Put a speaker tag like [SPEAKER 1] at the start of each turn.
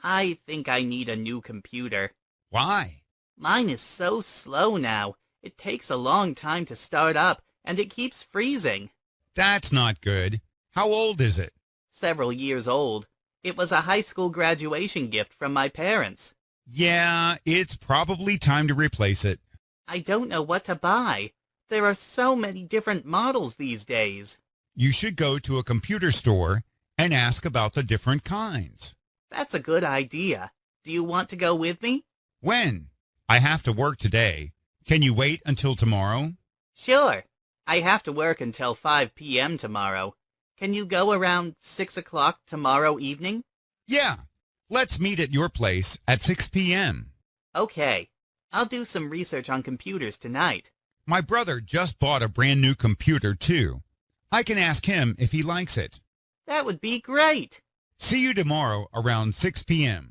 [SPEAKER 1] I think I need a new computer.
[SPEAKER 2] Why?
[SPEAKER 1] Mine is so slow now. It takes a long time to start up, and it keeps freezing.
[SPEAKER 2] That's not good. How old is it?
[SPEAKER 1] Several years old. It was a high school graduation gift from my parents.
[SPEAKER 2] Yeah, it's probably time to replace it.
[SPEAKER 1] I don't know what to buy. There are so many different models these days.
[SPEAKER 2] You should go to a computer store and ask about the different kinds.
[SPEAKER 1] That's a good idea. Do you want to go with me?
[SPEAKER 2] When? I have to work today. Can you wait until tomorrow?
[SPEAKER 1] Sure. I have to work until 5 p.m. tomorrow. Can you go around 6 o'clock tomorrow evening?
[SPEAKER 2] Yeah. Let's meet at your place at 6 p.m.
[SPEAKER 1] Okay. I'll do some research on computers tonight.
[SPEAKER 2] My brother just bought a brand new computer, too. I can ask him if he likes it.
[SPEAKER 1] That would be great.
[SPEAKER 2] See you tomorrow around 6 p.m.